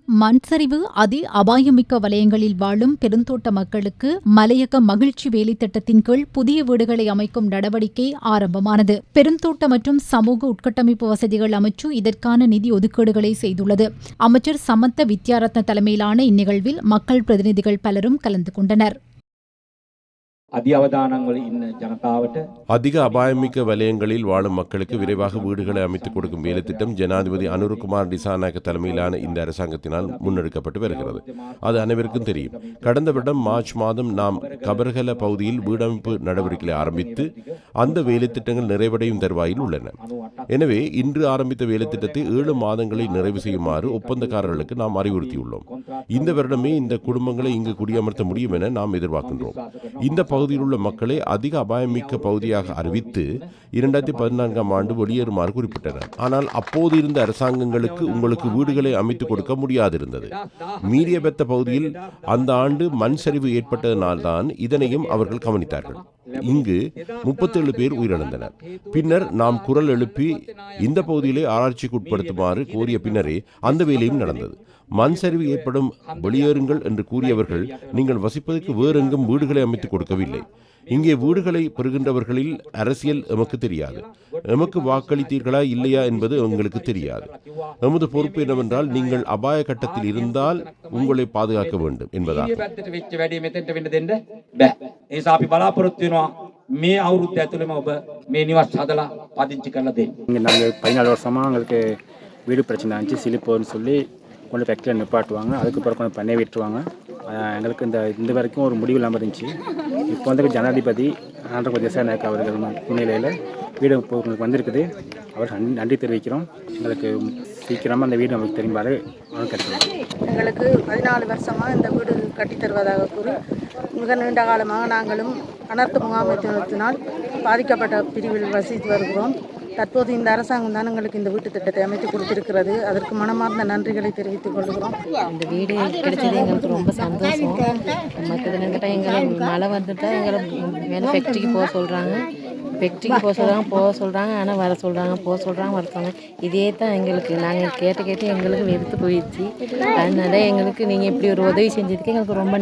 மண்சரிவு அதி அபாயமிக்க வலயங்களில் வாழும் பெருந்தோட்ட மக்களுக்கு மலையக மகிழ்ச்சி வேலை திட்டத்தின் கீழ் புதிய வீடுகளை அமைக்கும் நடவடிக்கை ஆரம்பமானது. பெருந்தோட்ட மற்றும் சமூக உட்கட்டமைப்பு வசதிகள் அமைச்சு இதற்கான நிதி ஒதுக்கீடுகளை செய்துள்ளது. அமைச்சர் சமந்த வித்யாரத்ன தலைமையிலான இந்நிகழ்வில் மக்கள் பிரதிநிதிகள் பலரும் கலந்து கொண்டனர். அதிக அபாயமிக்க வலயங்களில் வாழும் மக்களுக்கு விரைவாக வீடுகளை அமைத்துக் கொடுக்கும் வேலை திட்டம் ஜனாதிபதி அனுரகுமார் திசாநாயக்க தலைமையிலான இந்த அரசாங்கத்தினால் முன்னெடுக்கப்பட்டு வருகிறது. அது அனைவருக்கும் தெரியும். கடந்த வருடம் மார்ச் மாதம் நாம் கபர்கல பகுதியில் வீடமைப்பு நடவடிக்கைகளை ஆரம்பித்து அந்த வேலை திட்டங்கள் நிறைவடையும் தருவாயில் உள்ளன. எனவே இன்று ஆரம்பித்த வேலை திட்டத்தை 7 மாதங்களில் நிறைவு செய்யுமாறு ஒப்பந்தக்காரர்களுக்கு நாம் அறிவுறுத்தியுள்ளோம். இந்த வருடமே இந்த குடும்பங்களை இங்கு குடியமர்த்த முடியும் என நாம் எதிர்பார்க்கின்றோம். இந்த பகுதியில் உள்ள மக்களை அதிக அபாயமிக்க பகுதியாக அறிவித்து 2014ஆம் ஆண்டு வெளியேறுமாறு குறிப்பிட்டனர். ஆனால் அப்போது இருந்த அரசாங்கங்களுக்கு உங்களுக்கு வீடுகளை அமைத்துக் கொடுக்க முடியாதிருந்தது. மீரியபெத்த பகுதியில் அந்த ஆண்டு மண் சரிவு ஏற்பட்டதனால்தான் இதனையும் அவர்கள் கவனித்தார்கள். இங்கு 37 பேர் உயிரிழந்தனர். பின்னர் நாம் குரல் எழுப்பி இந்த பகுதியிலே ஆராய்ச்சிக்கு உட்படுத்துமாறு கோரிய பின்னரே அந்த வேலையும் நடந்தது. மண் சரிவு ஏற்படும் வெளியேறுங்கள் என்று கூறியவர்கள் நீங்கள் வசிப்பதற்கு வேறெங்கும் வீடுகளை அமைத்துக் கொடுக்கவில்லை. இங்கே வீடுகளை பெறுகின்றவர்களில் அரசியல் எமக்கு தெரியாது. எமக்கு வாக்களித்தீர்களா இல்லையா என்பது எங்களுக்கு தெரியாது. எமது பொறுப்பு என்னவென்றால் நீங்கள் அபாய கட்டத்தில் இருந்தால் உங்களை பாதுகாக்க வேண்டும் என்பதாகும். நாங்கள் 14 வருஷமா எங்களுக்கு வீடு பிரச்சனை இருந்துச்சு. சிலிப்போன்னு சொல்லி கொண்டு ஃபேக்டரியில் நிப்பாட்டுவாங்க. அதுக்கப்புறம் கொஞ்சம் பண்ணை விட்டுருவாங்க. எங்களுக்கு இந்த வரைக்கும் ஒரு முடிவு இல்லாமல் இருந்துச்சு. இப்போ வந்து ஜனாதிபதி ஆந்திரபிரதேச திசாநாயக்க அவர்கள் முன்னிலையில் வீடு உங்களுக்கு வந்திருக்குது. அவர் நன்றி தெரிவிக்கிறோம். எங்களுக்கு சீக்கிரமாக அந்த வீடு நமக்கு தெரியும்பாரு கிடைக்கும். எங்களுக்கு 14 வருஷமாக இந்த வீடு கட்டித்தருவதாக கூறி மிக நீண்ட காலமாக நாங்களும் அனர்த்த முகாமைத்துவத்தினால் பாதிக்கப்பட்ட பிரிவில் வசித்து வருகிறோம். தற்போது இந்த அரசாங்கம் தான் எங்களுக்கு இந்த வீட்டு திட்டத்தை அமைத்து கொடுத்திருக்கிறது. அதற்கு மனமார்ந்த நன்றிகளை தெரிவித்துக் கொள்கிறோம். இந்த வீடு கிடைச்சது எங்களுக்கு ரொம்ப சந்தோஷம். மற்றது என்னக்கிட்ட எங்களுக்கு மழை வந்துட்டா எங்களை வேணும் ஃபேக்ட்ரிக்கு போக சொல்கிறாங்க. போக சொல்கிறாங்க. ஆனால் வர சொல்கிறாங்க, போக சொல்கிறாங்க, வர சொல்கிறாங்க. இதே தான் எங்களுக்கு நாங்கள் கேட்டு எங்களுக்கு வெறுத்து போயிடுச்சு. அதனால எங்களுக்கு நீங்கள் இப்படி ஒரு உதவி செஞ்சதுக்கு எங்களுக்கு ரொம்ப